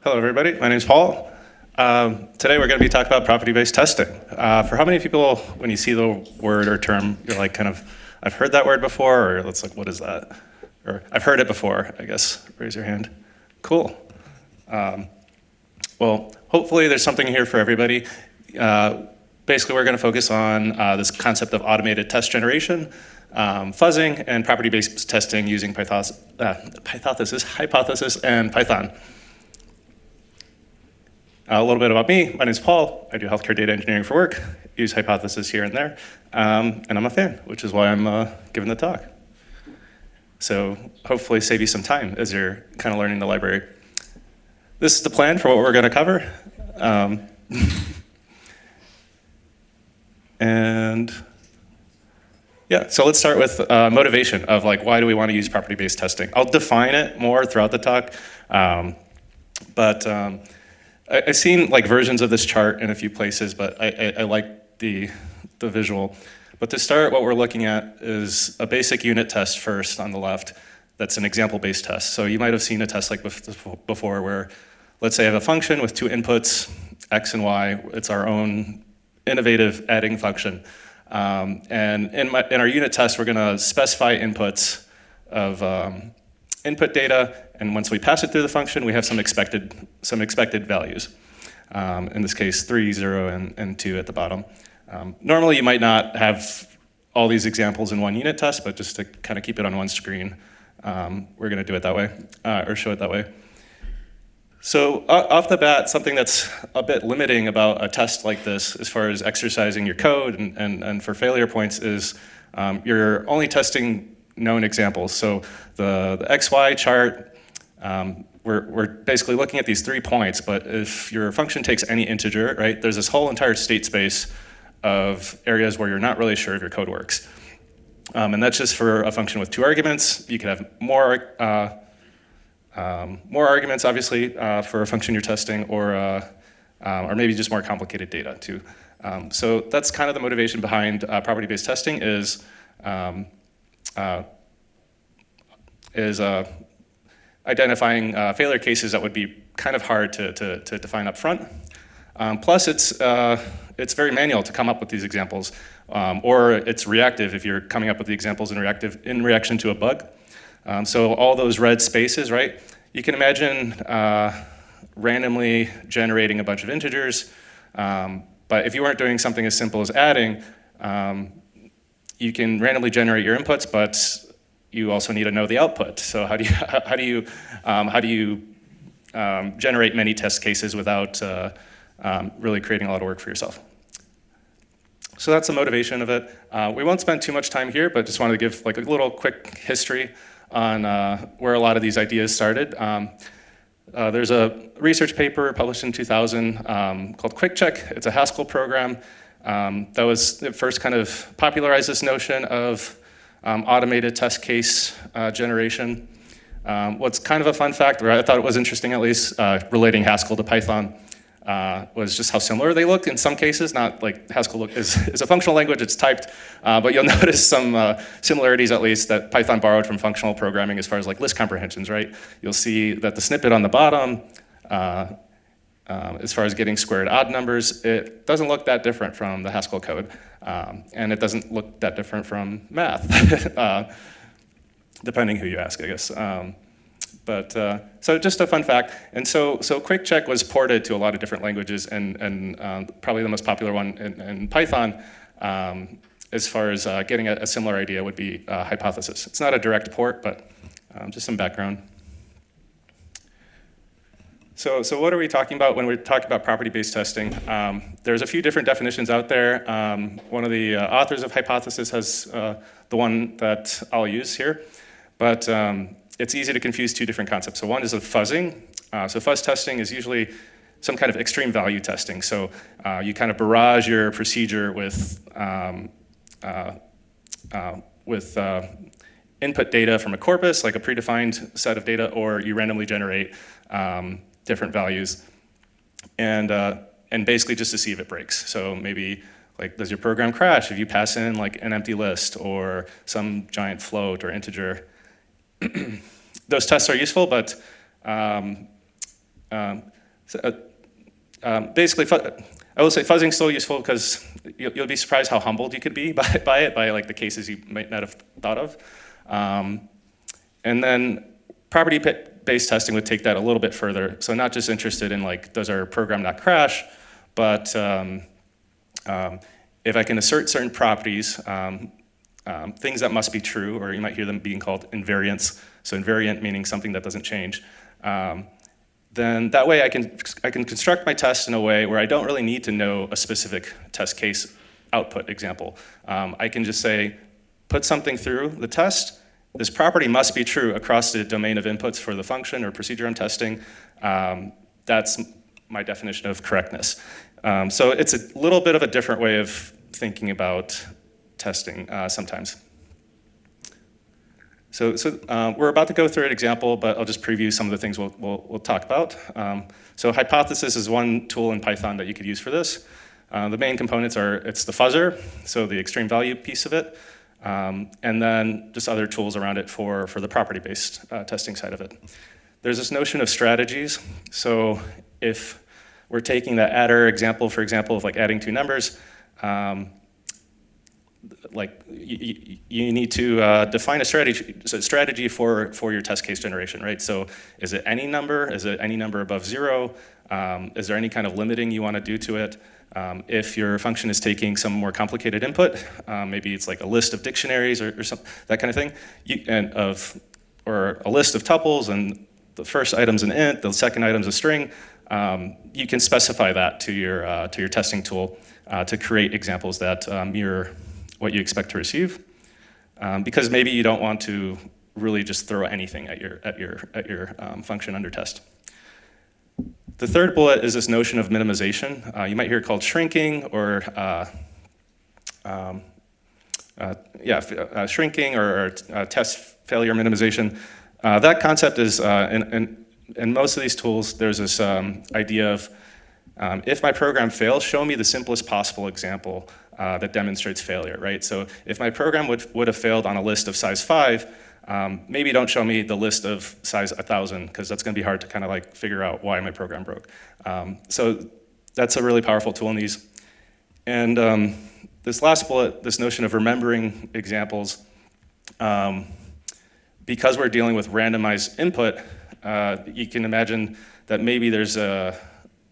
Hello, everybody. My name is Paul. Today we're going to be talking about property-based testing. For how many people, when you see the word or term, you're like kind of, I've heard that word before, or it's like, what is that? Or I've heard it before, I guess. Raise your hand. Cool. Well, hopefully there's something here for everybody. Basically, we're going to focus on this concept of automated test generation, fuzzing, and property-based testing using hypothesis, and Python. A little bit about me. My name is Paul. I do healthcare data engineering for work, use hypothesis here and there, and I'm a fan, which is why I'm giving the talk. So hopefully save you some time as you're kind of learning the library. This is the plan for what we're going to cover. And yeah, so let's start with motivation of like, why do we want to use property-based testing? I'll define it more throughout the talk, I've seen like versions of this chart in a few places, but I like the visual. But to start, what we're looking at is a basic unit test first on the left. That's an example-based test. So you might have seen a test like before where, let's say I have a function with two inputs, x and y. It's our own innovative adding function. And in our unit test, we're gonna specify inputs of input data, and once we pass it through the function, we have some expected values. In this case, 3, 0, and 2 at the bottom. Normally, you might not have all these examples in one unit test, but just to kind of keep it on one screen, we're going to do it that way, or show it that way. So off the bat, something that's a bit limiting about a test like this, as far as exercising your code and for failure points, is you're only testing known examples. So the XY chart, we're basically looking at these 3 points, but if your function takes any integer, right, there's this whole entire state space of areas where you're not really sure if your code works. And that's just for a function with 2 arguments. You could have more arguments, obviously, for a function you're testing, or maybe just more complicated data, too. So that's kind of the motivation behind property-based testing is identifying failure cases that would be kind of hard to define up front. Plus, it's very manual to come up with these examples, or it's reactive if you're coming up with the examples in reaction to a bug. So all those red spaces, right? You can imagine randomly generating a bunch of integers, but if you weren't doing something as simple as adding, you can randomly generate your inputs, but you also need to know the output. So how do you generate many test cases without really creating a lot of work for yourself? So that's the motivation of it. We won't spend too much time here, but just wanted to give like a little quick history on where a lot of these ideas started. There's a research paper published in 2000 called Quick Check. It's a Haskell program it first kind of popularized this notion of automated test case generation. What's kind of a fun fact, or I thought it was interesting at least, relating Haskell to Python, was just how similar they look in some cases. Not like Haskell is a functional language, it's typed, but you'll notice some similarities at least that Python borrowed from functional programming as far as like list comprehensions, right? You'll see that the snippet on the bottom, as far as getting squared odd numbers, it doesn't look that different from the Haskell code. And it doesn't look that different from math, depending who you ask, I guess. So just a fun fact. And so Quick Check was ported to a lot of different languages, and probably the most popular one in Python, as far as getting a similar idea, would be hypothesis. It's not a direct port, but just some background. So what are we talking about when we're talking about property-based testing? There's a few different definitions out there. One of the authors of hypothesis has the one that I'll use here. But it's easy to confuse 2 different concepts. So one is of fuzzing. So fuzz testing is usually some kind of extreme value testing. So you kind of barrage your procedure with input data from a corpus, like a predefined set of data, or you randomly generate different values, and basically just to see if it breaks. So maybe like, does your program crash if you pass in like an empty list or some giant float or integer? Those tests are useful, but Um, so, basically, I will say fuzzing is still useful because you'll be surprised how humbled you could be by it, by like the cases you might not have thought of. And then property-based testing would take that a little bit further. So not just interested in like, does our program not crash, but if I can assert certain properties, things that must be true, or you might hear them being called invariants. So invariant meaning something that doesn't change. Then that way I can construct my test in a way where I don't really need to know a specific test case output example. I can just say, put something through the test. This property must be true across the domain of inputs for the function or procedure I'm testing. That's my definition of correctness. So it's a little bit of a different way of thinking about testing sometimes. So we're about to go through an example, but I'll just preview some of the things we'll talk about. So hypothesis is one tool in Python that you could use for this. The main components are, it's the fuzzer, so the extreme value piece of it, and then just other tools around it for the property-based testing side of it. There's this notion of strategies. So if we're taking that adder example, for example, of like adding two numbers, like you need to define a strategy for your test case generation, right? So is it any number? Is it any number above 0? Is there any kind of limiting you want to do to it? If your function is taking some more complicated input, maybe it's like a list of dictionaries or some, that kind of thing, or a list of tuples, and the first item's an int, the second item's a string. You can specify that to your testing tool to create examples that mirror what you expect to receive, because maybe you don't want to really just throw anything at your function under test. The third bullet is this notion of minimization. You might hear it called shrinking, or shrinking, or test failure minimization. That concept is, in most of these tools, there's this idea of, if my program fails, show me the simplest possible example that demonstrates failure, right? So if my program would have failed on a list of size 5, maybe don't show me the list of size 1,000, because that's going to be hard to kind of like figure out why my program broke. So that's a really powerful tool in these. And this last bullet, this notion of remembering examples, because we're dealing with randomized input, you can imagine that maybe there's a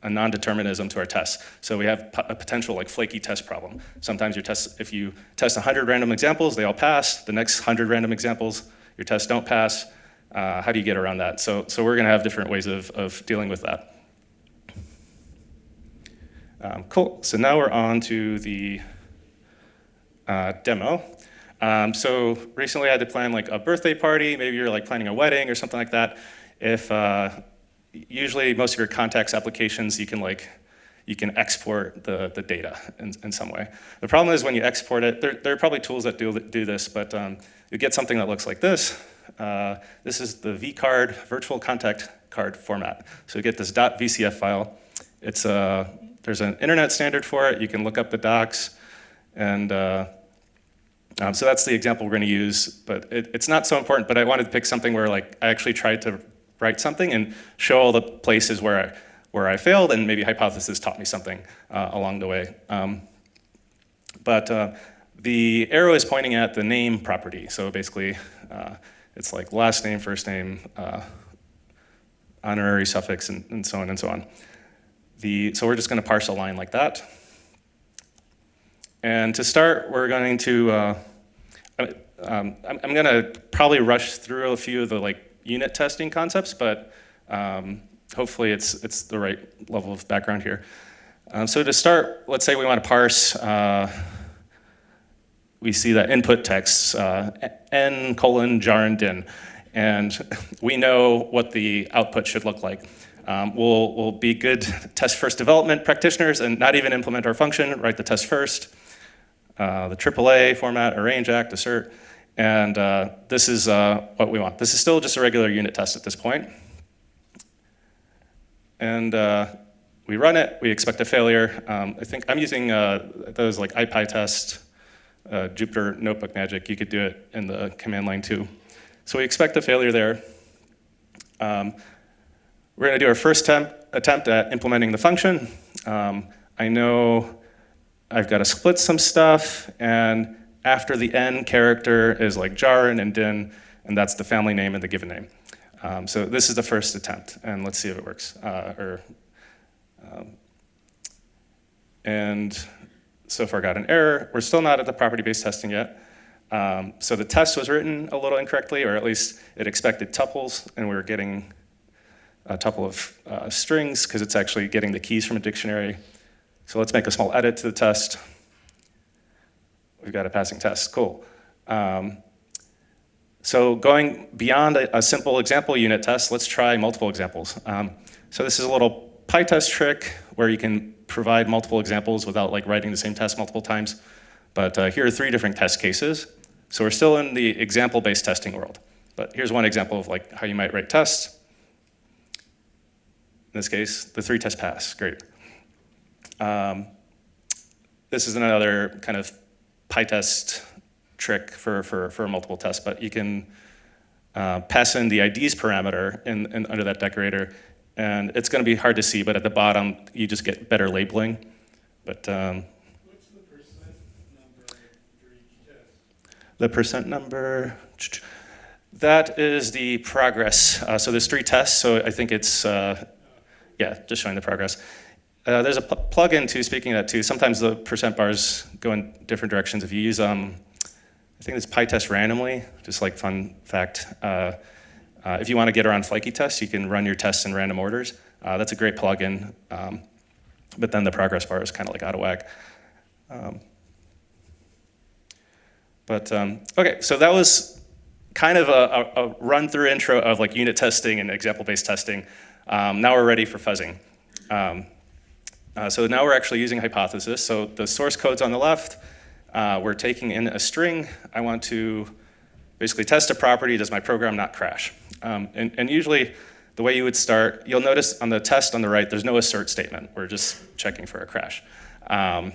non-determinism to our tests. So we have a potential like flaky test problem. Sometimes your tests, if you test 100 random examples, they all pass. The next 100 random examples, your tests don't pass. How do you get around that? So we're gonna have different ways of dealing with that. Cool, so now we're on to the demo. So recently I had to plan like a birthday party. Maybe you're like planning a wedding or something like that. If usually most of your contacts applications, you can export the data in some way. The problem is when you export it, there are probably tools that do this, but you get something that looks like this. This is the vcard, virtual contact card format. So you get this .vcf file. It's there's an internet standard for it. You can look up the docs, and so that's the example we're going to use. But it's not so important. But I wanted to pick something where like I actually tried to write something and show all the places where I failed, and maybe hypothesis taught me something along the way. But the arrow is pointing at the name property. So basically, it's like last name, first name, honorary suffix, and so on and so on. So we're just going to parse a line like that. And to start, we're going to, I'm going to probably rush through a few of the like unit testing concepts, but hopefully it's the right level of background here. So to start, let's say we want to parse, we see that input texts, n colon jar and din, and we know what the output should look like. We'll be good test first development practitioners and not even implement our function, write the test first, the AAA format, arrange, act, assert, and this is what we want. This is still just a regular unit test at this point. And we run it, we expect a failure. I think I'm using those like IPyTest, Jupyter Notebook Magic. You could do it in the command line too. So we expect a failure there. We're going to do our first attempt at implementing the function. I know I've got to split some stuff, and after the n character is like Jarin and Din, and that's the family name and the given name. So this is the first attempt, and let's see if it works. And so far got an error. We're still not at the property-based testing yet. So the test was written a little incorrectly, or at least it expected tuples, and we were getting a tuple of strings because it's actually getting the keys from a dictionary. So let's make a small edit to the test. We've got a passing test, cool. So going beyond a simple example unit test, let's try multiple examples. So this is a little PyTest trick where you can provide multiple examples without like writing the same test multiple times. But here are 3 different test cases. So we're still in the example-based testing world. But here's one example of like how you might write tests. In this case, the 3 tests pass, great. This is another kind of PyTest trick for multiple tests, but you can pass in the IDs parameter under that decorator, and it's going to be hard to see, but at the bottom, you just get better labeling. But what's the percent number for each test? The percent number, that is the progress. So there's 3 tests, so I think it's, yeah, just showing the progress. There's a plugin too, speaking of that too. Sometimes the percent bars go in different directions. If you use, I think it's PyTest randomly, just like fun fact. If you want to get around flaky tests, you can run your tests in random orders. That's a great plugin, but then the progress bar is kind of like out of whack. Okay, so that was kind of a run-through intro of like unit testing and example-based testing. Now we're ready for fuzzing. So now we're actually using hypothesis. So the source code's on the left. We're taking in a string. I want to basically test a property. Does my program not crash? And usually the way you would start, you'll notice on the test on the right, there's no assert statement. We're just checking for a crash. We're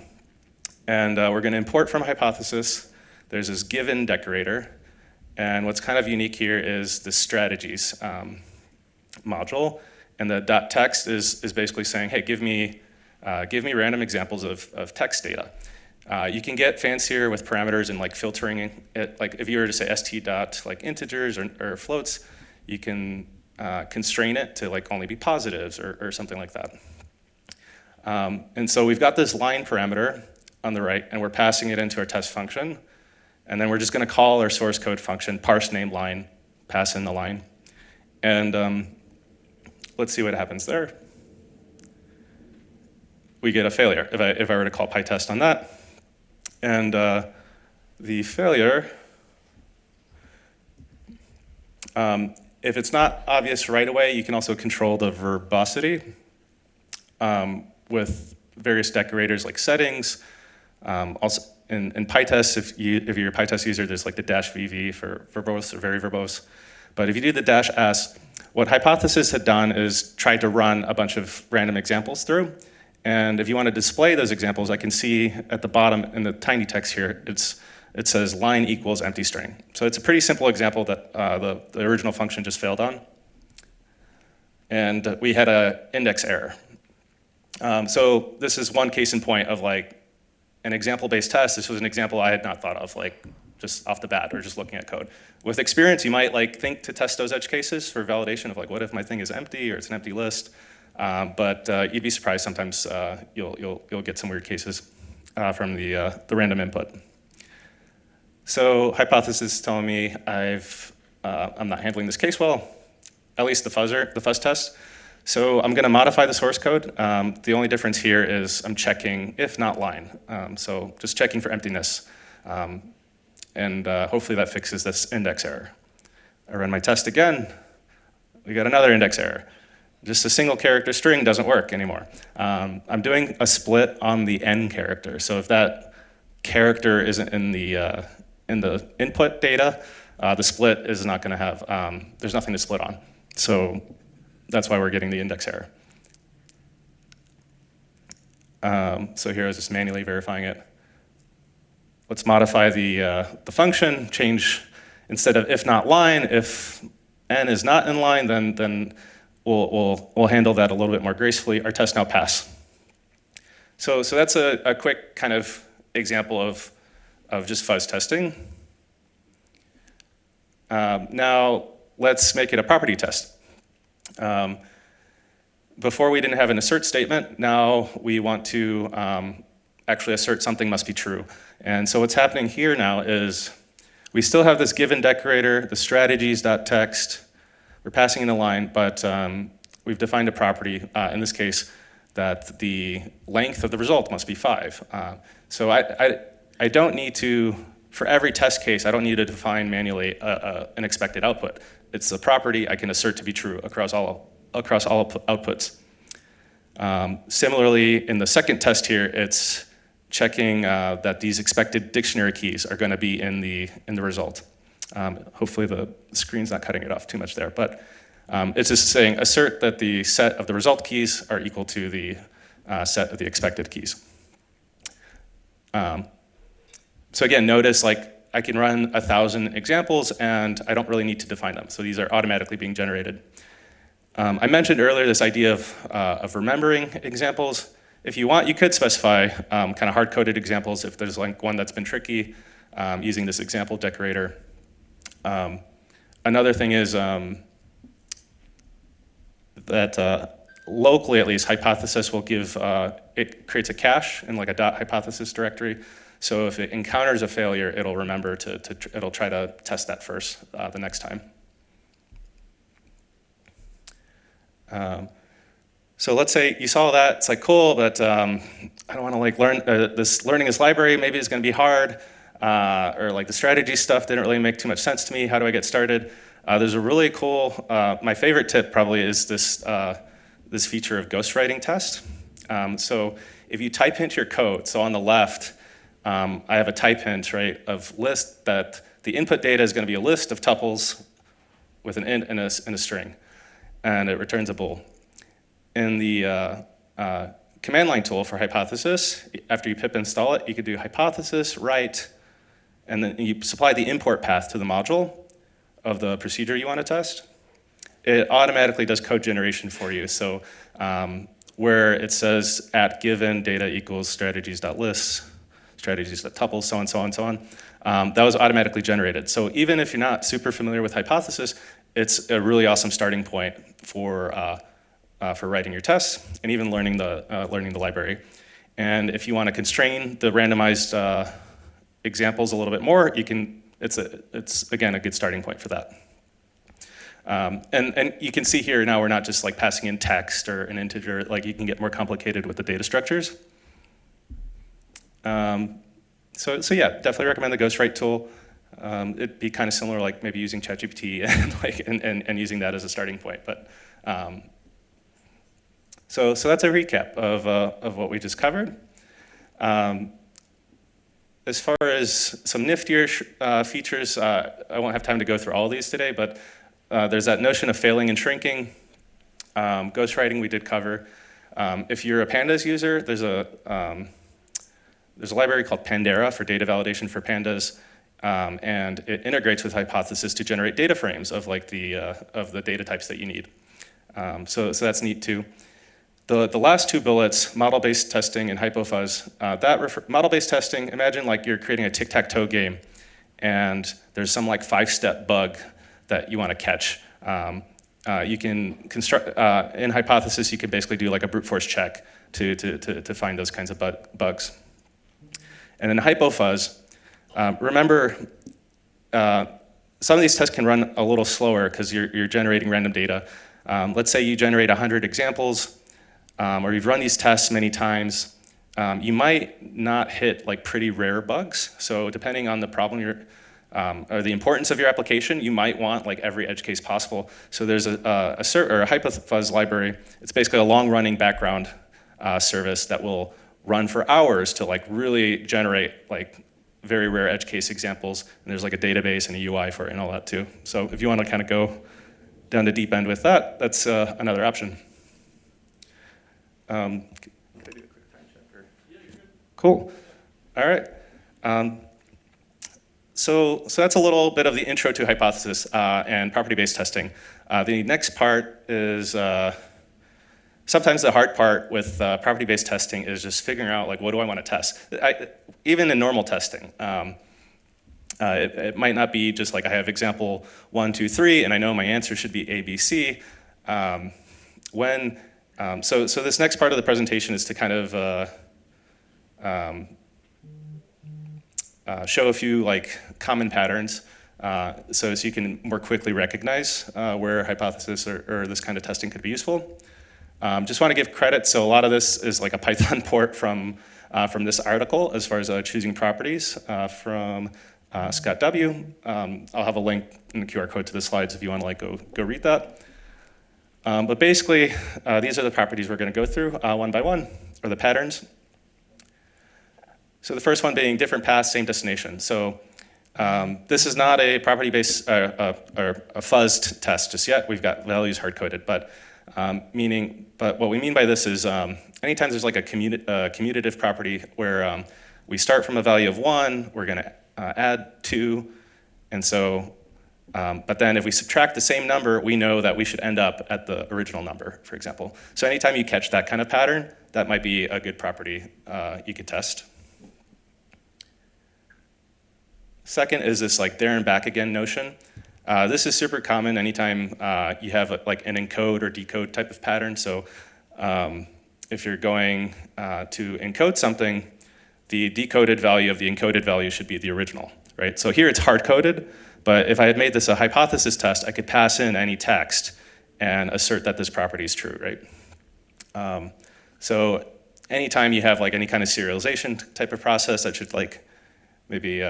going to import from hypothesis. There's this given decorator. And what's kind of unique here is the strategies module. And the .text is basically saying, hey, give me random examples of text data. You can get fancier with parameters and like filtering it. Like if you were to say st dot like integers or floats, you can constrain it to like only be positives or something like that. And so we've got this line parameter on the right, and we're passing it into our test function. And then we're just going to call our source code function, parse name line, pass in the line. And let's see what happens there. We get a failure if I were to call PyTest on that. And the failure, if it's not obvious right away, you can also control the verbosity with various decorators like settings. Also in PyTest, if you're a PyTest user, there's like the -VV for verbose or very verbose. But if you do the -S, what hypothesis had done is tried to run a bunch of random examples through. And if you want to display those examples, I can see at the bottom in the tiny text here, it says line equals empty string. So it's a pretty simple example that the original function just failed on. And we had an index error. So this is one case in point of like an example-based test. This was an example I had not thought of, like just off the bat or just looking at code. With experience, you might like think to test those edge cases for validation of like, what if my thing is empty or it's an empty list? But you'd be surprised sometimes you'll get some weird cases from the random input. So hypothesis is telling me I'm not handling this case well, at least the fuzz test. So I'm going to modify the source code. The only difference here is I'm checking if not line. So just checking for emptiness. And hopefully that fixes this index error. I run my test again. We got another index error. Just a single character string doesn't work anymore. I'm doing a split on the n character. So if that character isn't in the input data, the split is not going to have, there's nothing to split on. So that's why we're getting the index error. So here I was just manually verifying it. Let's modify the function, change instead of if not line, if n is not in line, then we'll handle that a little bit more gracefully. Our test now pass. So that's a quick kind of example of just fuzz testing. Now let's make it a property test. Before we didn't have an assert statement. Now we want to actually assert something must be true. And so what's happening here now is we still have this given decorator, the strategies.text. We're passing in a line, but we've defined a property, in this case, that the length of the result must be 5. So I don't need to, for every test case, I don't need to define manually an expected output. It's a property I can assert to be true across all outputs. Similarly, in the second test here, it's checking that these expected dictionary keys are going to be in the result. Hopefully the screen's not cutting it off too much there, but it's just saying assert that the set of the result keys are equal to the set of the expected keys. So again, notice like I can run 1,000 examples and I don't really need to define them. So these are automatically being generated. I mentioned earlier this idea of remembering examples. If you want, you could specify kind of hard-coded examples if there's like one that's been tricky using this example decorator. Another thing is that locally, at least, hypothesis will give, it creates a cache in like a .hypothesis directory. So if it encounters a failure, it'll remember it'll try to test that first the next time. So let's say you saw that, it's like cool, but I don't want to like learn learning this library maybe is going to be hard, or like the strategy stuff didn't really make too much sense to me. How do I get started? There's a really cool, my favorite tip probably is this this feature of ghostwriting test. So if you type into your code, so on the left, I have a type hint, right, of list that the input data is going to be a list of tuples with an int and a string, and it returns a bool. In the command line tool for hypothesis, after you pip install it, you could do hypothesis, write, and then you supply the import path to the module of the procedure you want to test. It automatically does code generation for you. So where it says at given data equals strategies.lists, strategies.tuples, so on, so on, so on, that was automatically generated. So even if you're not super familiar with hypothesis, it's a really awesome starting point for writing your tests and even learning the library. And if you want to constrain the randomized examples a little bit more, you can. It's again a good starting point for that. And you can see here now we're not just like passing in text or an integer. Like you can get more complicated with the data structures. So yeah, definitely recommend the ghostwrite tool. It'd be kind of similar, like maybe using ChatGPT and using that as a starting point. But so that's a recap of what we just covered. As far as some niftier features, I won't have time to go through all of these today, but there's that notion of failing and shrinking. Ghostwriting we did cover. If you're a pandas user, there's a library called Pandera for data validation for pandas, and it integrates with Hypothesis to generate data frames of like of the data types that you need. So that's neat too. The last two bullets, model-based testing and hypofuzz, model-based testing, imagine like you're creating a tic-tac-toe game and there's some like 5-step bug that you want to catch. You can construct, in Hypothesis, you can basically do like a brute force check to find those kinds of bugs. And then hypofuzz, remember, some of these tests can run a little slower because you're generating random data. Let's say you generate 100 examples, or you've run these tests many times, you might not hit like pretty rare bugs. So depending on the problem or the importance of your application, you might want like every edge case possible. So there's a hypofuzz library. It's basically a long-running background service that will run for hours to like really generate like very rare edge case examples. And there's like a database and a UI for it and all that too. So if you want to kind of go down the deep end with that, that's another option. Can I do a quick time check? Or? Yeah, you're good. Cool. All right. So that's a little bit of the intro to hypothesis and property-based testing. The next part is sometimes the hard part with property-based testing is just figuring out, like, what do I want to test? Even in normal testing, it might not be just like I have example 1, 2, 3, and I know my answer should be A, B, C. So this next part of the presentation is to kind of show a few like common patterns so you can more quickly recognize where hypothesis or this kind of testing could be useful. Just want to give credit, so a lot of this is like a Python port from this article as far as choosing properties from Scott W. I'll have a link in the QR code to the slides if you want to like go read that. But basically, these are the properties we're going to go through one by one, or the patterns. So the first one being different paths, same destination. So this is not a property-based or a fuzzed test just yet. We've got values hard-coded, but what we mean by this is anytime there's like a commutative property where we start from a value of 1, we're going to add 2, and so, but then if we subtract the same number, we know that we should end up at the original number, for example. So anytime you catch that kind of pattern, that might be a good property you could test. Second is this like there and back again notion. This is super common anytime you have like an encode or decode type of pattern. So if you're going to encode something, the decoded value of the encoded value should be the original, right? So here it's hard-coded, but if I had made this a hypothesis test, I could pass in any text and assert that this property is true, right? So anytime you have like any kind of serialization type of process, that should like maybe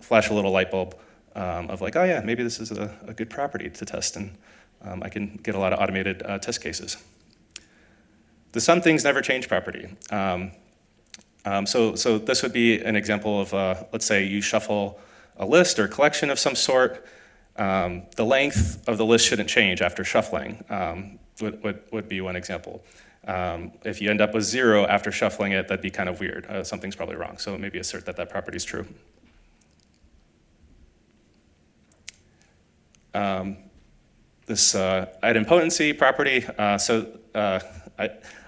flash a little light bulb of like, oh yeah, maybe this is a good property to test, and I can get a lot of automated test cases. The some things never change property. So this would be an example of, let's say you shuffle a list or collection of some sort. The length of the list shouldn't change after shuffling, would be one example. If you end up with 0 after shuffling it, that'd be kind of weird. Something's probably wrong, so maybe assert that that property is true. This idempotency property,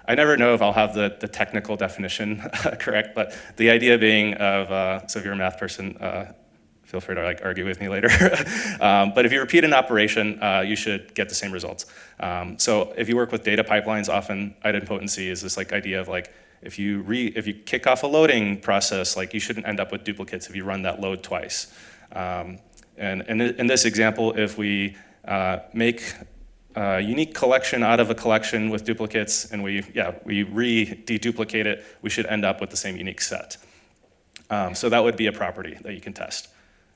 I never know if I'll have the technical definition correct, but the idea being of, so if you're a math person, feel free to like argue with me later. But if you repeat an operation, you should get the same results. So if you work with data pipelines, often idempotency is this like idea of like, if you kick off a loading process, like you shouldn't end up with duplicates if you run that load twice. And in this example, if we make a unique collection out of a collection with duplicates and we deduplicate it, we should end up with the same unique set. So that would be a property that you can test.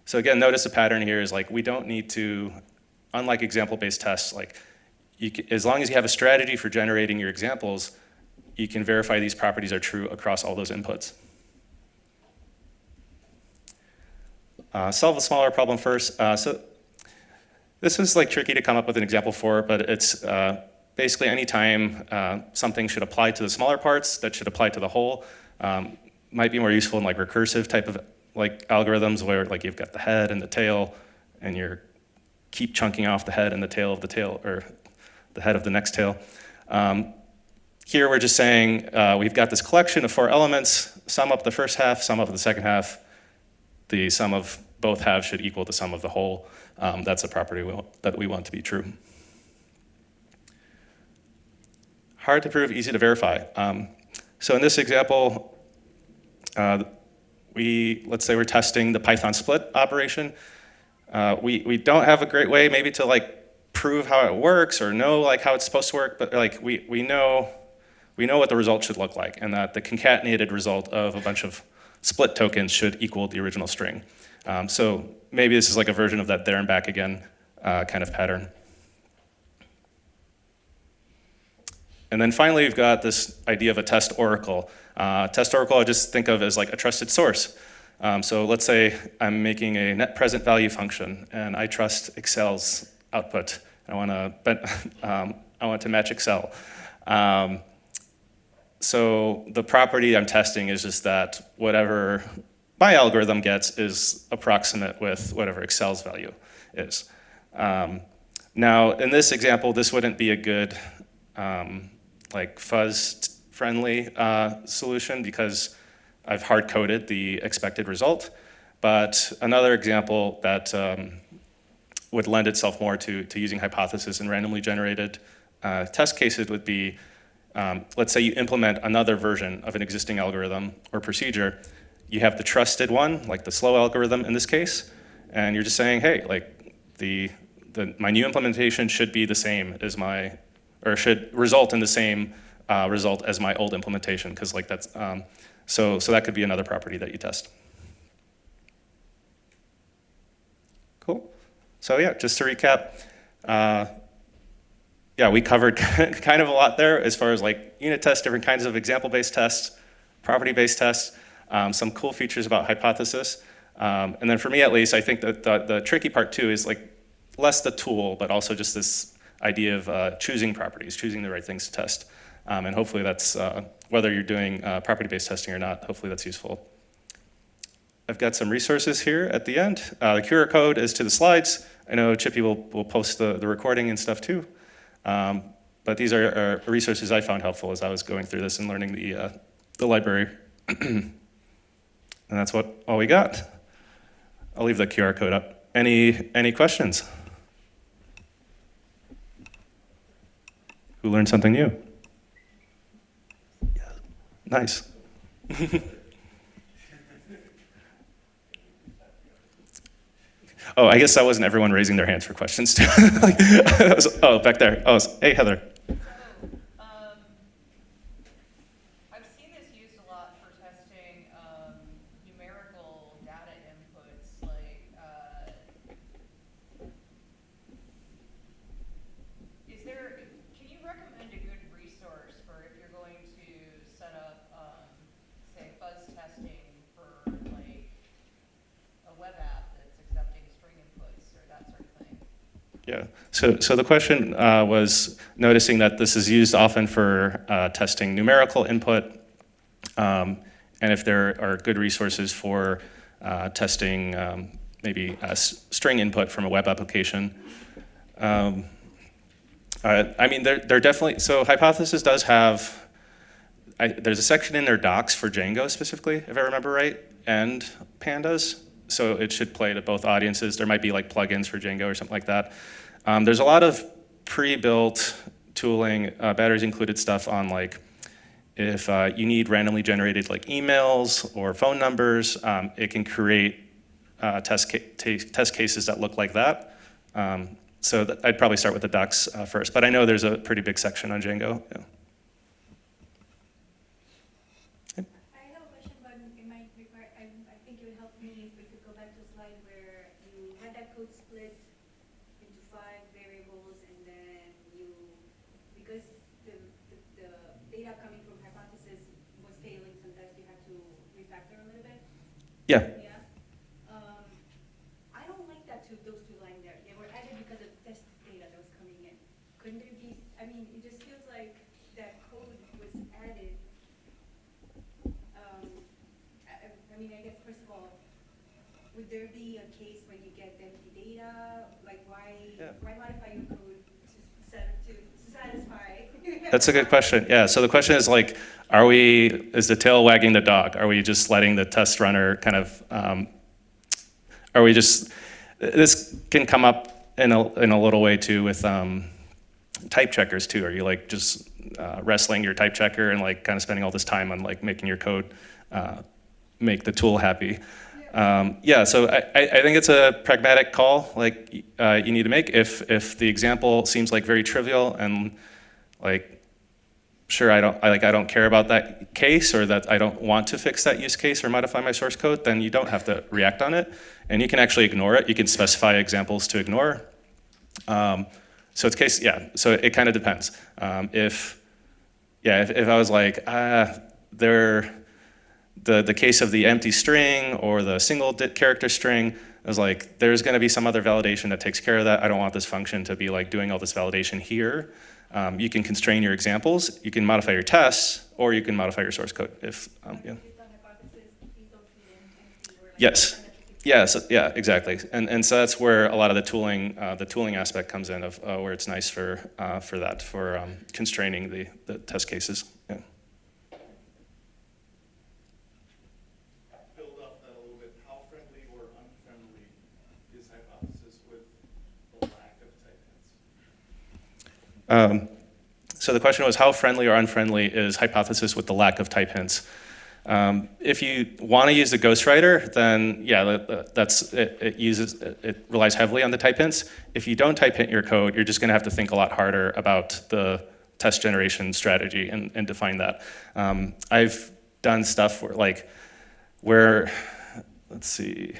So again, notice the pattern here is like we don't need to, unlike example-based tests, like as long as you have a strategy for generating your examples, you can verify these properties are true across all those inputs. Solve a smaller problem first. So this is like tricky to come up with an example for, but it's basically any time something should apply to the smaller parts, that should apply to the whole. Might be more useful in like recursive type of like algorithms where like you've got the head and the tail, and you're keep chunking off the head and the tail of the tail, or the head of the next tail. Here we're just saying we've got this collection of 4 elements, sum up the first half, sum up the second half. The sum of both halves should equal the sum of the whole. That's a property that we want to be true. Hard to prove, easy to verify. So in this example, let's say we're testing the Python split operation. We don't have a great way maybe to like prove how it works or know like how it's supposed to work, but like we know what the result should look like, and that the concatenated result of a bunch of split tokens should equal the original string. So maybe this is like a version of that there and back again kind of pattern. And then finally, we've got this idea of a test oracle. Test oracle I just think of as like a trusted source. So let's say I'm making a net present value function, and I trust Excel's output. I want to match Excel. So the property I'm testing is just that whatever my algorithm gets is approximate with whatever Excel's value is. Now, in this example, this wouldn't be a good like fuzz-friendly solution because I've hard-coded the expected result. But another example that would lend itself more to using hypothesis and randomly generated test cases would be, let's say you implement another version of an existing algorithm or procedure. You have the trusted one, like the slow algorithm in this case, and you're just saying, hey, like my new implementation should be the same as my, or should result in the same result as my old implementation, because like that's, so that could be another property that you test. Cool. So yeah, just to recap, yeah, we covered kind of a lot there as far as like unit tests, different kinds of example-based tests, property-based tests, some cool features about hypothesis. And then for me at least, I think that the tricky part too is like less the tool, but also just this idea of choosing properties, choosing the right things to test. And hopefully that's, whether you're doing property-based testing or not, hopefully that's useful. I've got some resources here at the end. The QR code is to the slides. I know Chippy will post the recording and stuff too. But these are resources I found helpful as I was going through this and learning the library. And that's all we got. I'll leave the QR code up. Any questions? Who learned something new? Yeah. Nice. Oh, I guess that wasn't everyone raising their hands for questions too. Like, oh, back there. Oh, hey, Heather. I've seen this used a lot for testing numerical data inputs, like can you recommend a good resource for if you're going to set up, say, fuzz testing for like a web app that's accepting string inputs or that sort of thing? Yeah, so the question was noticing that this is used often for testing numerical input, and if there are good resources for testing maybe string input from a web application. I mean, they're definitely, so Hypothesis does have, there's a section in their docs for Django specifically, if I remember right, and Pandas. So it should play to both audiences. There might be like plugins for Django or something like that. There's a lot of pre-built tooling, batteries included stuff on like, if you need randomly generated like emails or phone numbers, it can create test cases that look like that. So I'd probably start with the docs first, but I know there's a pretty big section on Django. Yeah. I have a question, but it might require, I think it would help me if we could go back to a slide where you had that code split into 5 variables, and then because the data coming from Hypothesis was failing, sometimes you had to refactor a little bit. Yeah. Yeah. I don't like those two lines there. They were added because of test data that was coming in. Couldn't there be, I mean, it just feels like that code was added. I mean, I guess first of all, would there be a case when you get empty data? Like why modify your code to satisfy? That's a good question. Yeah, so the question is like, is the tail wagging the dog? Are we just letting the test runner kind of, are we just, this can come up in a little way too with type checkers too. Are you like just wrestling your type checker and like kind of spending all this time on like making your code make the tool happy? Yeah, so I think it's a pragmatic call like you need to make. If the example seems like very trivial and like, sure, I don't care about that case, or that I don't want to fix that use case or modify my source code, then you don't have to react on it. And you can actually ignore it. You can specify examples to ignore. So it's case, yeah, so it kind of depends. If I was like, the case of the empty string or the single character string, I was like, there's gonna be some other validation that takes care of that. I don't want this function to be like doing all this validation here. You can constrain your examples, you can modify your tests, or you can modify your source code. If, yeah. Based on Hypothesis, please don't treat it empty. Yes. Yeah, so, yeah, exactly. And so that's where a lot of the tooling aspect comes in, of where it's nice for that, for constraining the test cases. Yeah. Build off that a little bit. How friendly or unfriendly is hypothesis with the lack of type hints? So the question was, how friendly or unfriendly is hypothesis with the lack of type hints? If you want to use the ghostwriter, then yeah, it relies heavily on the type hints. If you don't type hint your code, you're just going to have to think a lot harder about the test generation strategy and define that. I've done stuff where let's see.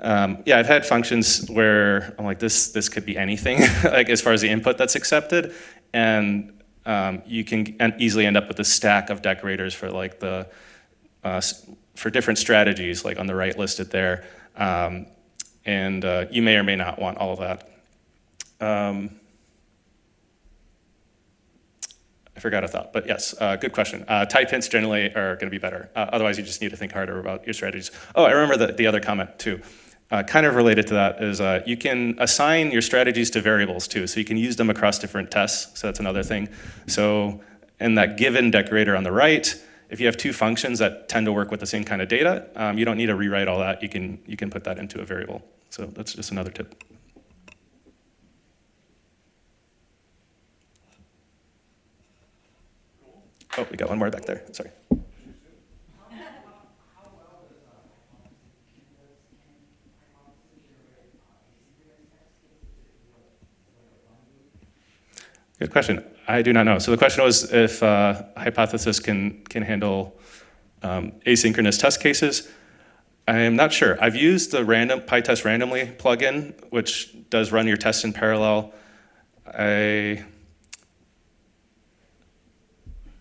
Yeah, I've had functions where I'm like, this could be anything, like as far as the input that's accepted, and you can easily end up with a stack of decorators for like for different strategies, like on the right listed there, and you may or may not want all of that. I forgot a thought, but yes, good question. Type hints generally are going to be better. Otherwise, you just need to think harder about your strategies. Oh, I remember the other comment too. Kind of related to that is you can assign your strategies to variables too, so you can use them across different tests, so that's another thing. So in that given decorator on the right, if you have two functions that tend to work with the same kind of data, you don't need to rewrite all that. You can put that into a variable. So that's just another tip. Oh, we got one more back there, sorry. Good question. I do not know. So the question was if hypothesis can handle asynchronous test cases. I am not sure. I've used the PyTest randomly plugin, which does run your tests in parallel.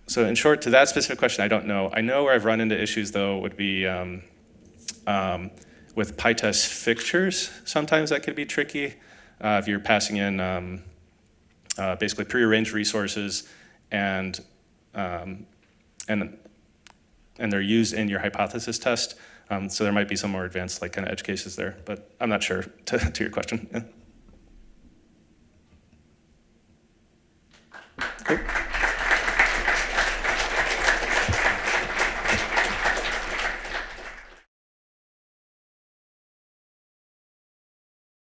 So in short, to that specific question, I don't know. I know where I've run into issues, though, would be with PyTest fixtures. Sometimes that could be tricky if you're passing in basically prearranged resources and they're used in your hypothesis test. So there might be some more advanced, like kind of edge cases there, but I'm not sure to your question. Yeah.